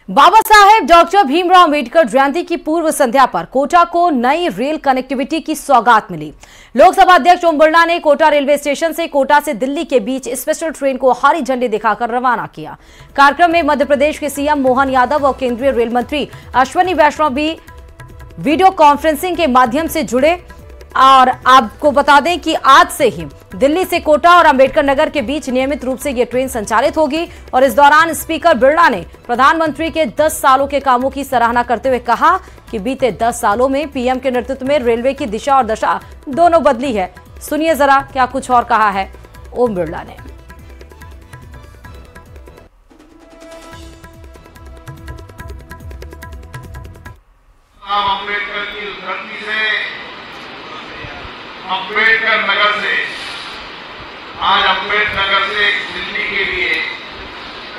Baba Saheb doctor Bhimrao Ambedkar Jayanti की पूर्व संध्या पर कोटा को नई रेल कनेक्टिविटी की सौगात मिली। लोकसभा अध्यक्ष ओम बिरला ने कोटा रेलवे स्टेशन से कोटा से दिल्ली के बीच स्पेशल ट्रेन को हरी झंडी दिखाकर रवाना किया। कार्यक्रम में मध्य प्रदेश के सीएम मोहन यादव और केंद्रीय रेल मंत्री अश्विनी वैष्णव भी वीडियो कॉन्फ्रेंसिंग के माध्यम से जुड़े। और आपको बता दें कि आज से ही दिल्ली से कोटा और अंबेडकर नगर के बीच नियमित रूप से यह ट्रेन संचालित होगी। और इस दौरान स्पीकर बिरला ने प्रधानमंत्री के 10 सालों के कामों की सराहना करते हुए कहा कि बीते 10 सालों में पीएम के नेतृत्व में रेलवे की दिशा और दशा दोनों बदली है। सुनिए जरा क्या कुछ और कहा है ओम बिरला ने। अम्बेडकर की धरती से, अम्बेडकर नगर से, आज अम्बेडकर नगर से दिल्ली के लिए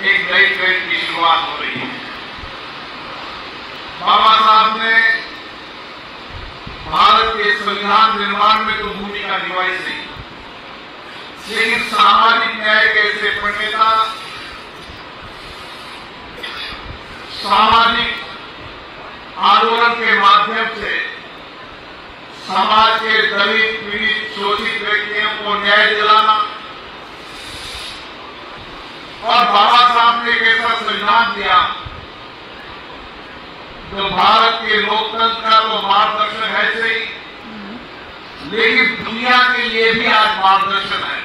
एक नई ट्रेन की शुरुआत हो रही है। बाबा साहब ने भारत के संविधान निर्माण में तो भूमिका निभाई थी, लेकिन सामाजिक न्याय कैसे प्रणेता, सामाजिक आंदोलन के माध्यम से समाज के दलित, पीड़ित, शोषित व्यक्तियों को न्याय दिलाना, और बाबा साहब ने एक ऐसा संविधान दिया जो भारत के लोकतंत्र का तो मार्गदर्शन है सही, लेकिन दुनिया के लिए भी आज मार्गदर्शन है।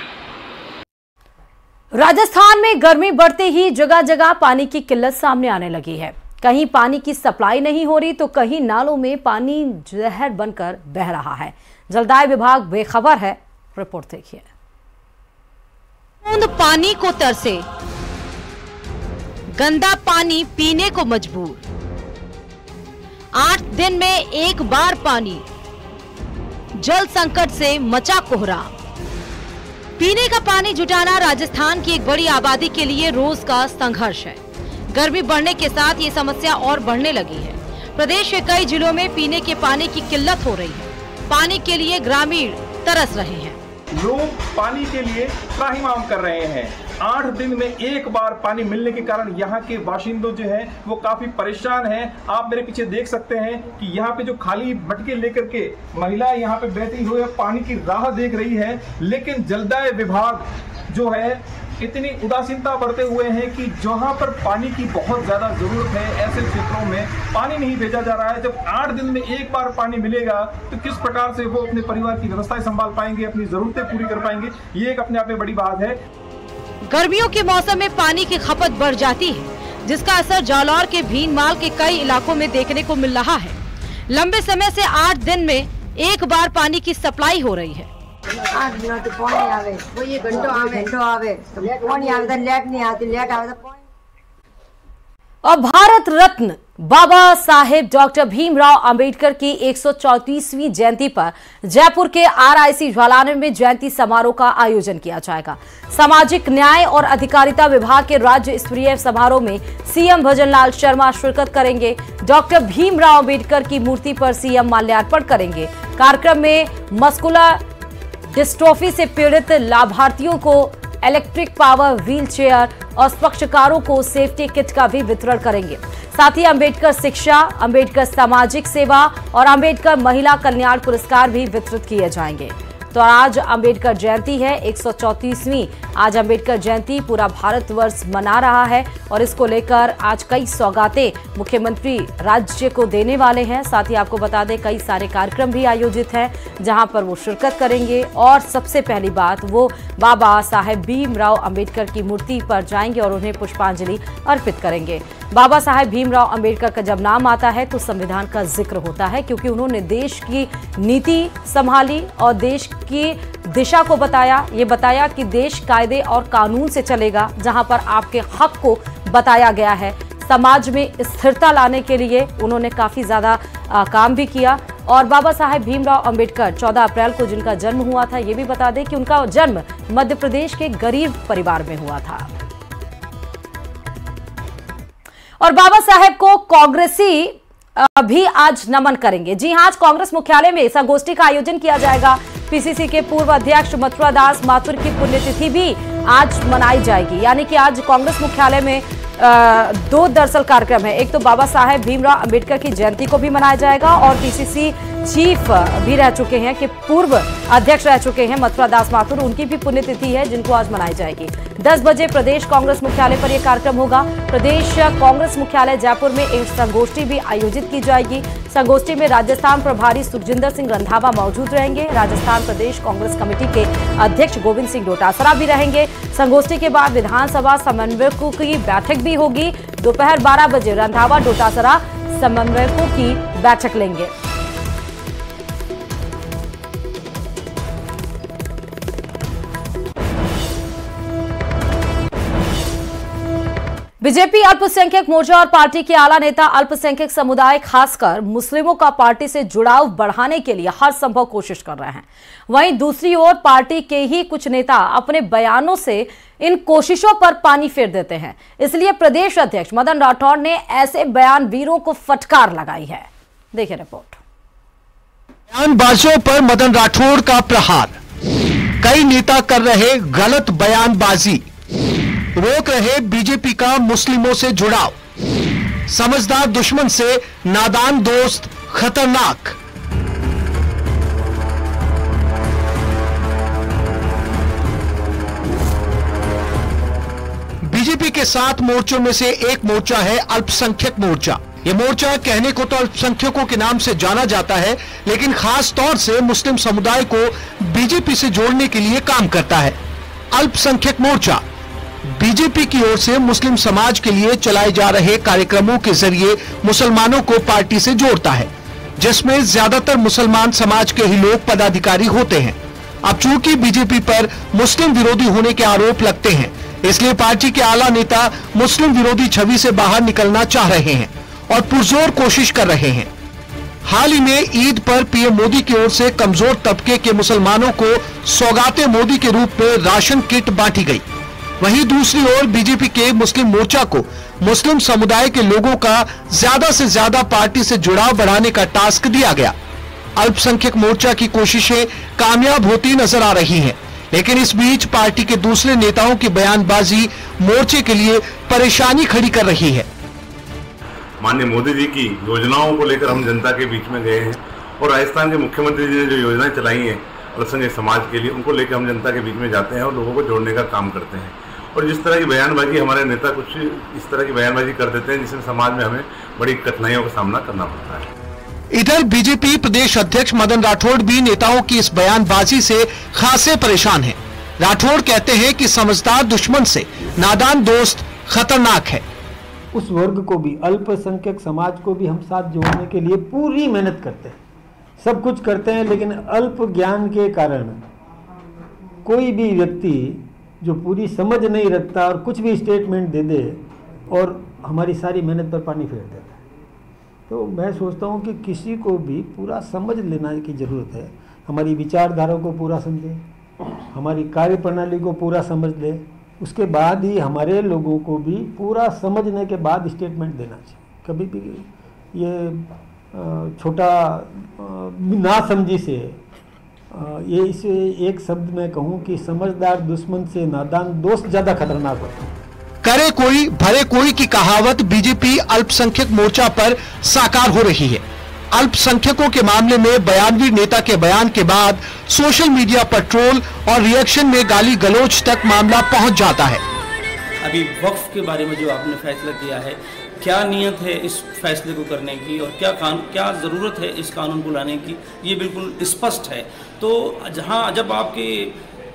राजस्थान में गर्मी बढ़ते ही जगह जगह पानी की किल्लत सामने आने लगी है। कहीं पानी की सप्लाई नहीं हो रही तो कहीं नालों में पानी जहर बनकर बह रहा है। जलदाय विभाग बेखबर है। रिपोर्ट देखिए। बूंद पानी को तरसे, गंदा पानी पीने को मजबूर। 8 दिन में एक बार पानी, जल संकट से मचा कोहराम। पीने का पानी जुटाना राजस्थान की एक बड़ी आबादी के लिए रोज का संघर्ष है। गर्मी बढ़ने के साथ ये समस्या और बढ़ने लगी है। प्रदेश के कई जिलों में पीने के पानी की किल्लत हो रही है। पानी के लिए ग्रामीण तरस रहे हैं। लोग पानी के लिए त्राहिमाम कर रहे हैं। 8 दिन में एक बार पानी मिलने के कारण यहाँ के बाशिंदों जो हैं वो काफी परेशान हैं। आप मेरे पीछे देख सकते हैं कि यहाँ पे जो खाली मटके लेकर के महिलाएं यहाँ पे बैठी हुई पानी की राह देख रही है, लेकिन जलदाय विभाग जो है इतनी उदासीनता बढ़ते हुए हैं कि जहां पर पानी की बहुत ज्यादा जरूरत है ऐसे क्षेत्रों में पानी नहीं भेजा जा रहा है। जब 8 दिन में एक बार पानी मिलेगा तो किस प्रकार से वो अपने परिवार की व्यवस्थाएं संभाल पाएंगे, अपनी जरूरतें पूरी कर पाएंगे, ये एक अपने आप में बड़ी बात है। गर्मियों के मौसम में पानी की खपत बढ़ जाती है, जिसका असर जालौर के भीनमाल के कई इलाकों में देखने को मिल रहा है। लंबे समय से 8 दिन में एक बार पानी की सप्लाई हो रही है। 8 दिनों तो पानी आवे, वो ये घंटों आवे तो पानी आवे तो लेट नहीं आती, लेट आवे तो पानी। और भारत रत्न बाबा साहेब डॉक्टर भीमराव अंबेडकर की 134वीं जयंती पर जयपुर के RIC ज्वालाने में जयंती समारोह का आयोजन किया जाएगा। सामाजिक न्याय और अधिकारिता विभाग के राज्य स्तरीय समारोह में सीएम भजनलाल शर्मा शिरकत करेंगे। डॉक्टर भीमराव अंबेडकर की मूर्ति पर सीएम माल्यार्पण करेंगे। कार्यक्रम में मस्कुलर डिस्ट्रोफी से पीड़ित लाभार्थियों को इलेक्ट्रिक पावर व्हील चेयर और पक्षकारों को सेफ्टी किट का भी वितरण करेंगे। साथ ही अंबेडकर शिक्षा, अंबेडकर सामाजिक सेवा और अंबेडकर महिला कल्याण पुरस्कार भी वितरित किए जाएंगे। तो आज अंबेडकर जयंती है, 134वीं आज अंबेडकर जयंती पूरा भारतवर्ष मना रहा है और इसको लेकर आज कई सौगातें मुख्यमंत्री राज्य को देने वाले हैं। साथ ही आपको बता दें कई सारे कार्यक्रम भी आयोजित हैं जहां पर वो शिरकत करेंगे। और सबसे पहली बात, वो बाबा साहेब भीमराव अंबेडकर की मूर्ति पर जाएंगे और उन्हें पुष्पांजलि अर्पित करेंगे। बाबा साहेब भीमराव अंबेडकर का जब नाम आता है तो संविधान का जिक्र होता है, क्योंकि उन्होंने देश की नीति संभाली और देश की दिशा को बताया। ये बताया कि देश कायदे और कानून से चलेगा, जहां पर आपके हक को बताया गया है। समाज में स्थिरता लाने के लिए उन्होंने काफी ज्यादा काम भी किया। और बाबा साहेब भीमराव अंबेडकर 14 अप्रैल को जिनका जन्म हुआ था, ये भी बता दें कि उनका जन्म मध्य प्रदेश के गरीब परिवार में हुआ था। और बाबा साहेब को कांग्रेसी भी आज नमन करेंगे। जी हां, आज कांग्रेस मुख्यालय में संगोष्ठी का आयोजन किया जाएगा। पीसीसी के पूर्व अध्यक्ष मथुरा दास माथुर की पुण्यतिथि भी आज मनाई जाएगी, यानी कि आज कांग्रेस मुख्यालय में दो दरअसल कार्यक्रम है। एक तो बाबा साहेब भीमराव अंबेडकर की जयंती को भी मनाया जाएगा और पीसीसी चीफ भी रह चुके हैं कि पूर्व अध्यक्ष रह चुके हैं मथुरा दास माथुर, उनकी भी पुण्यतिथि है जिनको आज मनाई जाएगी। 10 बजे प्रदेश कांग्रेस मुख्यालय पर यह कार्यक्रम होगा। प्रदेश कांग्रेस मुख्यालय जयपुर में एक संगोष्ठी भी आयोजित की जाएगी। संगोष्ठी में राजस्थान प्रभारी सुखजिंदर सिंह रंधावा मौजूद रहेंगे। राजस्थान प्रदेश कांग्रेस कमेटी के अध्यक्ष गोविंद सिंह डोटासरा भी रहेंगे। संगोष्ठी के बाद विधानसभा समन्वयकों की बैठक भी होगी। दोपहर 12 बजे रंधावा डोटासरा समन्वयकों की बैठक लेंगे। बीजेपी अल्पसंख्यक मोर्चा और पार्टी के आला नेता अल्पसंख्यक समुदाय खासकर मुस्लिमों का पार्टी से जुड़ाव बढ़ाने के लिए हर संभव कोशिश कर रहे हैं। वहीं दूसरी ओर पार्टी के ही कुछ नेता अपने बयानों से इन कोशिशों पर पानी फेर देते हैं। इसलिए प्रदेश अध्यक्ष मदन राठौड़ ने ऐसे बयानवीरों को फटकार लगाई है। देखिए रिपोर्ट। बयानबाजों पर मदन राठौड़ का प्रहार। कई नेता कर रहे गलत बयानबाजी, रोक रहे बीजेपी का मुस्लिमों से जुड़ाव। समझदार दुश्मन से नादान दोस्त खतरनाक। बीजेपी के 7 मोर्चों में से एक मोर्चा है अल्पसंख्यक मोर्चा। यह मोर्चा कहने को तो अल्पसंख्यकों के नाम से जाना जाता है, लेकिन खास तौर से मुस्लिम समुदाय को बीजेपी से जोड़ने के लिए काम करता है। अल्पसंख्यक मोर्चा बीजेपी की ओर से मुस्लिम समाज के लिए चलाए जा रहे कार्यक्रमों के जरिए मुसलमानों को पार्टी से जोड़ता है, जिसमें ज्यादातर मुसलमान समाज के ही लोग पदाधिकारी होते हैं। अब चूंकि बीजेपी पर मुस्लिम विरोधी होने के आरोप लगते हैं, इसलिए पार्टी के आला नेता मुस्लिम विरोधी छवि से बाहर निकलना चाह रहे हैं और पुरजोर कोशिश कर रहे हैं। हाल ही में ईद पर पीएम मोदी की ओर से कमजोर तबके के मुसलमानों को सौगाते मोदी के रूप में राशन किट बांटी गई। वहीं दूसरी ओर बीजेपी के मुस्लिम मोर्चा को मुस्लिम समुदाय के लोगों का ज्यादा से ज्यादा पार्टी से जुड़ाव बढ़ाने का टास्क दिया गया। अल्पसंख्यक मोर्चा की कोशिशें कामयाब होती नजर आ रही हैं, लेकिन इस बीच पार्टी के दूसरे नेताओं की बयानबाजी मोर्चे के लिए परेशानी खड़ी कर रही है। माननीय मोदी जी की योजनाओं को लेकर हम जनता के बीच में गए हैं और राजस्थान के मुख्यमंत्री जी ने जो योजनाएं चलाई हैं अल्पसंख्यक समाज के लिए, उनको लेकर हम जनता के बीच में जाते हैं और लोगों को जोड़ने का काम करते हैं। और जिस तरह की बयानबाजी हमारे नेता कुछ इस तरह की बयानबाजी कर देते हैं जिससे समाज में हमें बड़ी कठिनाइयों का सामना करना पड़ता है। इधर बीजेपी प्रदेश अध्यक्ष मदन राठौड़ भी नेताओं की इस बयानबाजी से खासे परेशान हैं। राठौड़ कहते हैं कि समझदार दुश्मन से नादान दोस्त खतरनाक है। उस वर्ग को भी, अल्पसंख्यक समाज को भी हम साथ जोड़ने के लिए पूरी मेहनत करते हैं, सब कुछ करते हैं, लेकिन अल्प ज्ञान के कारण कोई भी व्यक्ति जो पूरी समझ नहीं रखता और कुछ भी स्टेटमेंट दे दे और हमारी सारी मेहनत पर पानी फेर देता है। तो मैं सोचता हूँ कि किसी को भी पूरा समझ लेने की ज़रूरत है। हमारी विचारधारा को पूरा समझे, हमारी कार्य प्रणाली को पूरा समझ ले, उसके बाद ही हमारे लोगों को भी पूरा समझने के बाद स्टेटमेंट देना चाहिए। कभी भी ये छोटा नासमझी से ये इसे एक शब्द में कहूँ कि समझदार दुश्मन से नादान दोस्त ज्यादा खतरनाक होता है। करे कोई भरे कोई की कहावत बीजेपी अल्पसंख्यक मोर्चा पर साकार हो रही है। अल्पसंख्यकों के मामले में बयानवीर नेता के बयान के बाद सोशल मीडिया पर ट्रोल और रिएक्शन में गाली गलौज तक मामला पहुंच जाता है। अभी वक्फ के बारे में जो आपने फैसला किया है, क्या नीयत है इस फैसले को करने की और क्या ज़रूरत है इस कानून को लाने की, ये बिल्कुल स्पष्ट है। तो जब आपके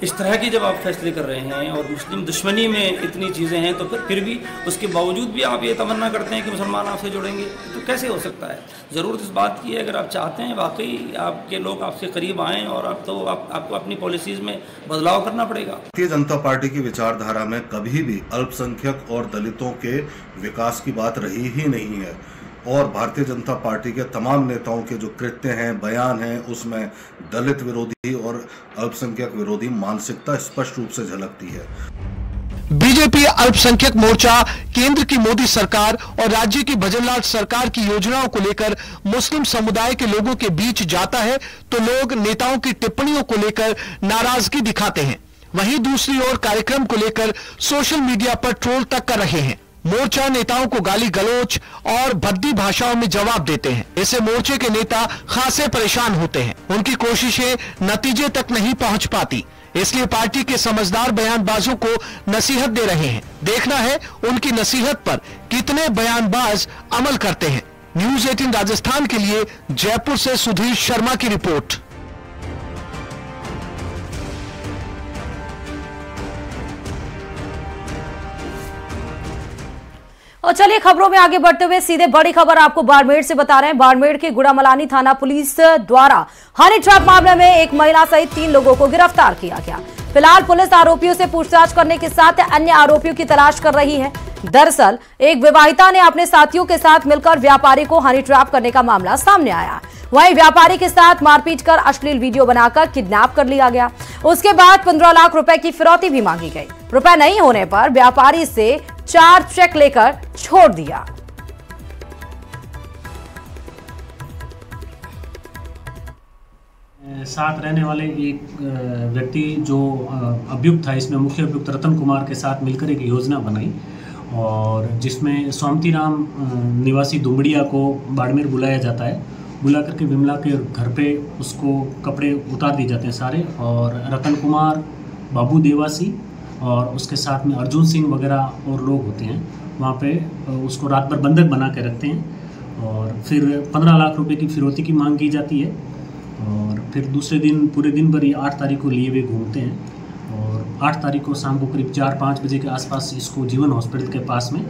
इस तरह की जब आप फैसले कर रहे हैं और मुस्लिम दुश्मनी में इतनी चीज़ें हैं, तो फिर भी उसके बावजूद भी आप ये तमन्ना करते हैं कि मुसलमान आपसे जुड़ेंगे, तो कैसे हो सकता है? ज़रूरत इस बात की है, अगर आप चाहते हैं वाकई आपके लोग आपसे करीब आएँ और आपको अपनी पॉलिसीज़ में बदलाव करना पड़ेगा। भारतीय जनता पार्टी की विचारधारा में कभी भी अल्पसंख्यक और दलितों के विकास की बात रही ही नहीं है और भारतीय जनता पार्टी के तमाम नेताओं के जो कृत्य हैं, बयान हैं, उसमें दलित विरोधी और अल्पसंख्यक विरोधी मानसिकता स्पष्ट रूप से झलकती है। बीजेपी अल्पसंख्यक मोर्चा केंद्र की मोदी सरकार और राज्य की भजनलाल सरकार की योजनाओं को लेकर मुस्लिम समुदाय के लोगों के बीच जाता है तो लोग नेताओं की टिप्पणियों को लेकर नाराजगी दिखाते हैं। वहीं दूसरी ओर कार्यक्रम को लेकर सोशल मीडिया पर ट्रोल तक कर रहे हैं। मोर्चा नेताओं को गाली गलौज और भद्दी भाषाओं में जवाब देते हैं। इससे मोर्चे के नेता खासे परेशान होते हैं। उनकी कोशिशें नतीजे तक नहीं पहुंच पाती, इसलिए पार्टी के समझदार बयानबाजों को नसीहत दे रहे हैं। देखना है उनकी नसीहत पर कितने बयानबाज अमल करते हैं। न्यूज़ 18 राजस्थान के लिए जयपुर से सुधीर शर्मा की रिपोर्ट। और चलिए खबरों में आगे बढ़ते हुए सीधे बड़ी खबर आपको बाड़मेर से बता रहे हैं। बाड़मेर के गुड़ामलानी थाना पुलिस द्वारा हनी ट्रैप मामले में एक महिला सहित 3 लोगों को गिरफ्तार किया गया। फिलहाल पुलिस आरोपियों से पूछताछ करने के साथ अन्य आरोपियों की तलाश कर रही है। दरअसल एक विवाहिता ने अपने साथियों के साथ मिलकर व्यापारी को हनी ट्रैप करने का मामला सामने आया। वहीं व्यापारी के साथ मारपीट कर अश्लील वीडियो बनाकर किडनैप कर लिया गया। उसके बाद 15 लाख रुपए की फिरौती भी मांगी गई। रुपए नहीं होने पर व्यापारी से 4 चेक लेकर छोड़ दिया। साथ रहने वाले एक व्यक्ति जो अभियुक्त था, इसमें मुख्य अभियुक्त रतन कुमार के साथ मिलकर एक योजना बनाई और जिसमें सोमती राम निवासी दुमड़िया को बाड़मेर बुलाया जाता है। बुला करके विमला के घर पे उसको कपड़े उतार दिए जाते हैं सारे, और रतन कुमार, बाबू देवासी और उसके साथ में अर्जुन सिंह वगैरह और लोग होते हैं। वहाँ पे उसको रात भर बंधक बना के रखते हैं और फिर 15 लाख रुपए की फिरौती की मांग की जाती है। और फिर दूसरे दिन पूरे दिन भर 8 तारीख को लिए हुए घूमते हैं और 8 तारीख को शाम को करीब 4-5 बजे के आसपास इसको जीवन हॉस्पिटल के पास में,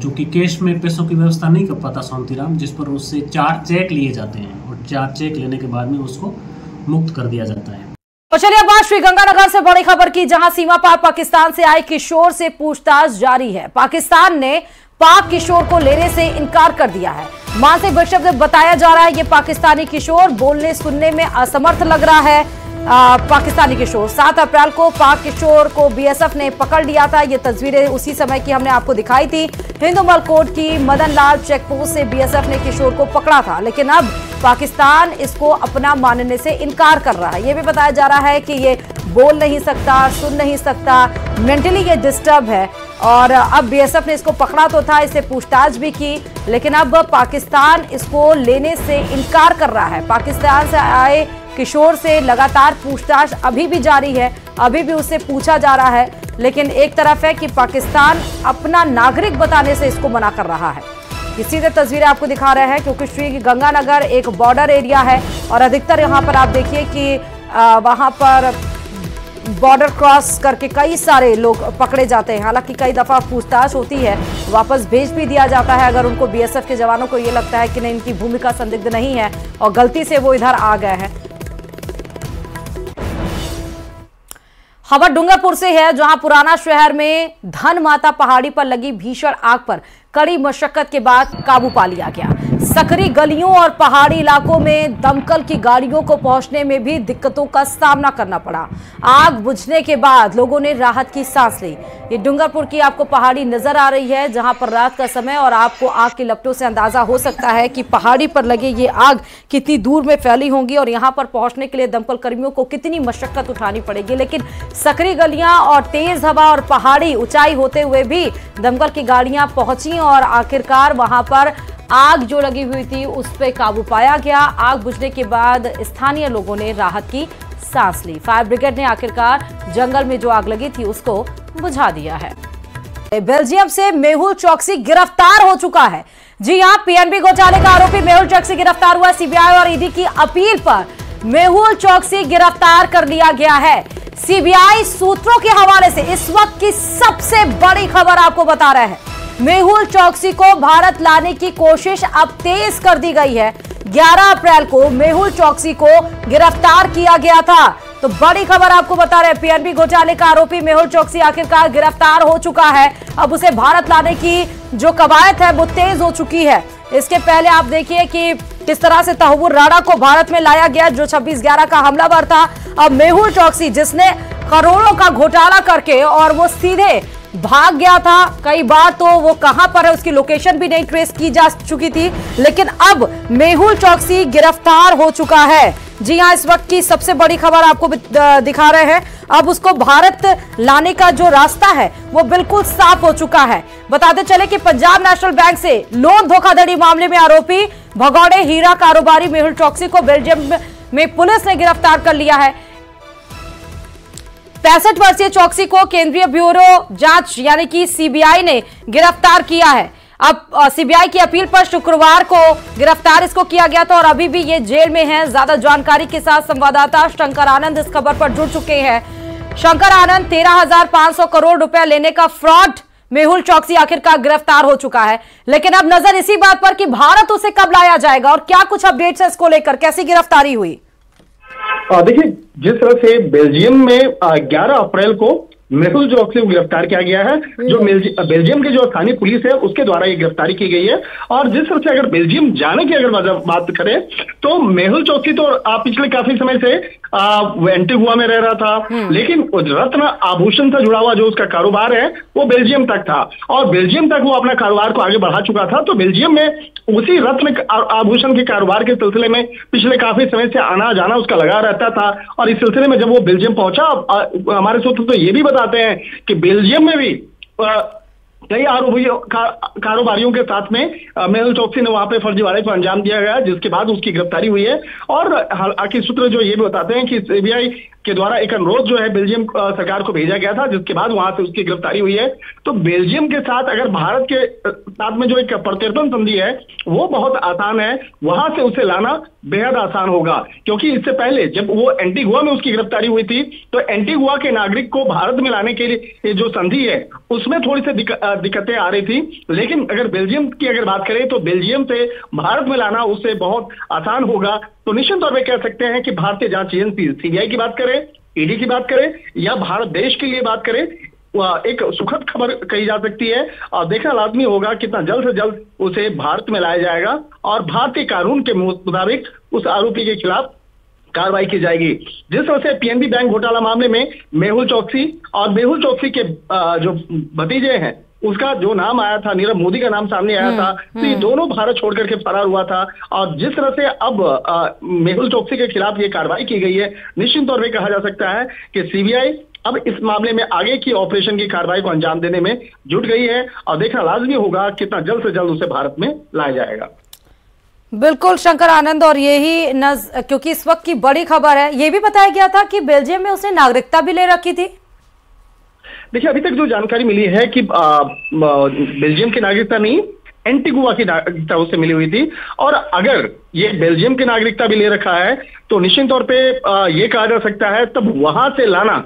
चूँकि कैश में पैसों की व्यवस्था नहीं कर पाता सोमती राम, जिस पर उससे 4 चेक लिए जाते हैं और 4 चेक लेने के बाद में उसको मुक्त कर दिया जाता है। तो चलिए अब बात श्रीगंगानगर से बड़ी खबर की, जहां सीमा पार पाकिस्तान से आए किशोर से पूछताछ जारी है। पाकिस्तान ने पाक किशोर को लेने से इनकार कर दिया है। मानसिक विक्षिप्त बताया जा रहा है ये पाकिस्तानी किशोर बोलने सुनने में असमर्थ लग रहा है। पाकिस्तानी किशोर 7 अप्रैल को पाक किशोर को बीएसएफ ने पकड़ लिया था। ये तस्वीरें उसी समय की हमने आपको दिखाई थी। हिंदुमल कोट की मदन लाल चेक पोस्ट से बीएसएफ ने किशोर को पकड़ा था, लेकिन अब पाकिस्तान इसको अपना मानने से इनकार कर रहा है। ये भी बताया जा रहा है कि ये बोल नहीं सकता, सुन नहीं सकता, मेंटली ये डिस्टर्ब है। और अब बीएसएफ ने इसको पकड़ा तो था, इससे पूछताछ भी की, लेकिन अब पाकिस्तान इसको लेने से इनकार कर रहा है। पाकिस्तान से आए किशोर से लगातार पूछताछ अभी भी जारी है, अभी भी उससे पूछा जा रहा है, लेकिन एक तरफ है कि पाकिस्तान अपना नागरिक बताने से इसको मना कर रहा है। ये सीधे तस्वीरें आपको दिखा रहे हैं क्योंकि श्रीगंगानगर एक बॉर्डर एरिया है और अधिकतर यहाँ पर आप देखिए कि वहाँ पर बॉर्डर क्रॉस करके कई सारे लोग पकड़े जाते हैं। हालांकि कई दफा पूछताछ होती है, वापस भेज भी दिया जाता है अगर उनको बीएसएफ के जवानों को ये लगता है कि नहीं इनकी भूमिका संदिग्ध नहीं है और गलती से वो इधर आ गए हैं। खबर डूंगरपुर से है, जहां पुराना शहर में धन माता पहाड़ी पर लगी भीषण आग पर कड़ी मशक्कत के बाद काबू पा लिया गया। सकरी गलियों और पहाड़ी इलाकों में दमकल की गाड़ियों को पहुंचने में भी दिक्कतों का सामना करना पड़ा। आग बुझने के बाद लोगों ने राहत की सांस ली। ये डूंगरपुर की आपको पहाड़ी नजर आ रही है, जहां पर रात का समय और आपको आग की लपटों से अंदाजा हो सकता है कि पहाड़ी पर लगे ये आग कितनी दूर में फैली होंगी और यहां पर पहुंचने के लिए दमकल कर्मियों को कितनी मशक्कत उठानी पड़ेगी। लेकिन सकरी गलियां और तेज हवा और पहाड़ी ऊंचाई होते हुए भी दमकल की गाड़ियां पहुंची और आखिरकार वहां पर आग जो लगी हुई थी उस पर काबू पाया गया। आग बुझने के बाद स्थानीय लोगों ने राहत की सांस ली। फायर ब्रिगेड ने आखिरकार जंगल में जो आग लगी थी उसको बुझा दिया है। बेल्जियम से मेहुल चौकसी गिरफ्तार हो चुका है। जी हां, पीएनबी घोटाले का आरोपी मेहुल चौकसी गिरफ्तार हुआ। सीबीआई और ईडी की अपील पर मेहुल चौकसी गिरफ्तार कर लिया गया है। सीबीआई सूत्रों के हवाले से इस वक्त की सबसे बड़ी खबर आपको बता रहे हैं। मेहुल चौकसी को भारत लाने की कोशिश अब तेज कर दी गई है। 11 अप्रैल को मेहुल चौकसी को गिरफ्तार किया गया था। तो बड़ी खबर आपको बता रहे हैं, पीएनबी घोटाले का आरोपी मेहुल चौकसी आखिरकार गिरफ्तार हो चुका है। अब उसे भारत लाने की जो कवायद है वो तेज हो चुकी है। इसके पहले आप देखिए कि किस तरह से तहव्वुर राणा को भारत में लाया गया, जो 26/11 का हमलावर था। अब मेहुल चौकसी, जिसने करोड़ों का घोटाला करके और वो सीधे भाग गया था, कई बार तो वो कहां पर है उसकी लोकेशन भी नहीं ट्रेस की जा चुकी थी, लेकिन अब मेहुल चौकसी गिरफ्तार हो चुका है। जी हां, इस वक्त की सबसे बड़ी खबर आपको दिखा रहे हैं। अब उसको भारत लाने का जो रास्ता है वो बिल्कुल साफ हो चुका है। बताते चले कि पंजाब नेशनल बैंक से लोन धोखाधड़ी मामले में आरोपी भगौड़े हीरा कारोबारी मेहुल चौकसी को बेल्जियम में पुलिस ने गिरफ्तार कर लिया है। 65 वर्षीय चौकसी को केंद्रीय ब्यूरो जांच यानी कि सीबीआई ने गिरफ्तार किया है। अब सीबीआई की अपील पर शुक्रवार को गिरफ्तार इसको किया गया था और अभी भी ये जेल में है। ज्यादा जानकारी के साथ संवाददाता शंकर आनंद इस खबर पर जुड़ चुके हैं। शंकर आनंद, 13,500 करोड़ रुपए लेने का फ्रॉड मेहुल चौकसी आखिरकार गिरफ्तार हो चुका है, लेकिन अब नजर इसी बात पर कि भारत उसे कब लाया जाएगा और क्या कुछ अपडेट्स है इसको लेकर, कैसी गिरफ्तारी हुई? देखिए, जिस तरह से बेल्जियम में 11 अप्रैल को मेहुल चौकसी को गिरफ्तार किया गया है, जो बेल्जियम के जो स्थानीय पुलिस है उसके द्वारा ये गिरफ्तारी की गई है। और जिस तरह से अगर बेल्जियम जाने की अगर बात करें तो मेहुल चौकसी तो पिछले काफी समय से एंटीगुआ में रह रहा था, लेकिन रत्न आभूषण से जुड़ा हुआ जो उसका कारोबार है वो बेल्जियम तक था और बेल्जियम तक वो अपना कारोबार को आगे बढ़ा चुका था। तो बेल्जियम में उसी रत्न आभूषण के कारोबार के सिलसिले में पिछले काफी समय से आना जाना उसका लगा रहता था। और इस सिलसिले में जब वो बेल्जियम पहुंचा, हमारे सूत्र तो ये भी बताते हैं कि बेल्जियम में भी कई आरोपियों कारोबारियों के साथ में मेहुल चौकसी ने वहां पे फर्जीवाड़े को अंजाम दिया गया, जिसके बाद उसकी गिरफ्तारी हुई है। और हालांकि सूत्र जो ये भी बताते हैं कि सीबीआई के द्वारा एक अनुरोध जो है बेल्जियम सरकार को भेजा गया था, जिसके बाद वहां से उसकी गिरफ्तारी हुई है। तो बेल्जियम के साथ अगर भारत के साथ में जो एक प्रत्यर्पण संधि है वो बहुत आसान है, वहां से उसे लाना बेहद आसान होगा। क्योंकि इससे पहले जब वो एंटीगुआ में उसकी गिरफ्तारी हुई थी तो एंटीगुआ के नागरिक को भारत में लाने के लिए जो संधि है उसमें थोड़ी सी दिक्कतें आ रही थी। लेकिन अगर बेल्जियम की अगर बात करें तो बेल्जियम से भारत में लाना उससे बहुत आसान होगा। तो निश्चित तौर पर कह सकते हैं कि भारतीय जांच एजेंसी सीबीआई की बात करें, ईडी की बात करें या भारत देश के लिए बात करें, एक सुखद खबर कही जा सकती है। और देखना लाजमी होगा कितना जल्द से जल्द उसे भारत में लाया जाएगा और भारतीय कानून के मुताबिक उस आरोपी के खिलाफ कार्रवाई की जाएगी। जिस तरह से पीएनबी बैंक घोटाला मामले में मेहुल चौकसी और मेहुल चौकसी के जो भतीजे हैं उसका जो नाम आया था, नीरव मोदी का नाम सामने आया था, तो ये दोनों भारत छोड़ करके फरार हुआ था। और जिस तरह से अब मेहुल चौकसी के खिलाफ ये कार्रवाई की गई है, निश्चित तौर पर कहा जा सकता है कि सीबीआई अब इस मामले में आगे की ऑपरेशन की कार्रवाई को अंजाम देने में जुट गई है और देखना लाजमी होगा कितना जल्द से जल्द उसे भारत में लाया जाएगा। बिल्कुल शंकर आनंद, और यही क्योंकि इस वक्त की बड़ी खबर है, यह भी बताया गया था कि बेल्जियम में उसने नागरिकता भी ले रखी थी। देखिए, अभी तक जो जानकारी मिली है कि बेल्जियम की नागरिकता नहीं, एंटीगुआ की नागरिकता उसे मिली हुई थी। और अगर ये बेल्जियम की नागरिकता भी ले रखा है तो निश्चित तौर पे ये कहा जा सकता है तब वहां से लाना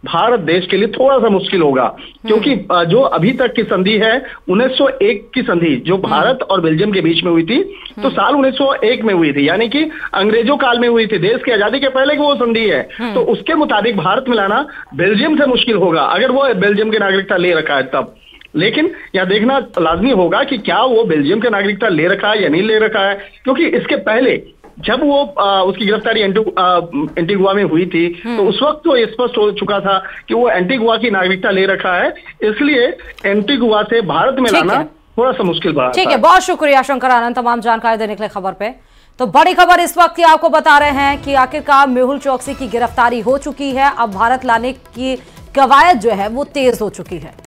भारत देश के लिए थोड़ा सा मुश्किल होगा। क्योंकि जो अभी तक की संधि है 1901 की संधि जो भारत और बेल्जियम के बीच में हुई थी, तो साल 1901 में हुई थी, यानी कि अंग्रेजों काल में हुई थी, देश की आजादी के पहले की वो संधि है। तो उसके मुताबिक भारत में लाना बेल्जियम से मुश्किल होगा अगर वो बेल्जियम की नागरिकता ले रखा है तब। लेकिन यह देखना लाजमी होगा कि क्या वो बेल्जियम की नागरिकता ले रखा है या नहीं ले रखा है, क्योंकि इसके पहले जब वो उसकी गिरफ्तारी एंटीगुआ में हुई थी तो उस वक्त तो स्पष्ट हो चुका था कि वो एंटीगुआ की नागरिकता ले रखा है, इसलिए एंटीगुआ से भारत में लाना थोड़ा सा मुश्किल बना। ठीक है, बहुत शुक्रिया शंकर आनंद तमाम जानकारी देने के लिए खबर पे। तो बड़ी खबर इस वक्त की आपको बता रहे हैं कि आखिरकार मेहुल चौकसी की गिरफ्तारी हो चुकी है। अब भारत लाने की कवायद जो है वो तेज हो चुकी है।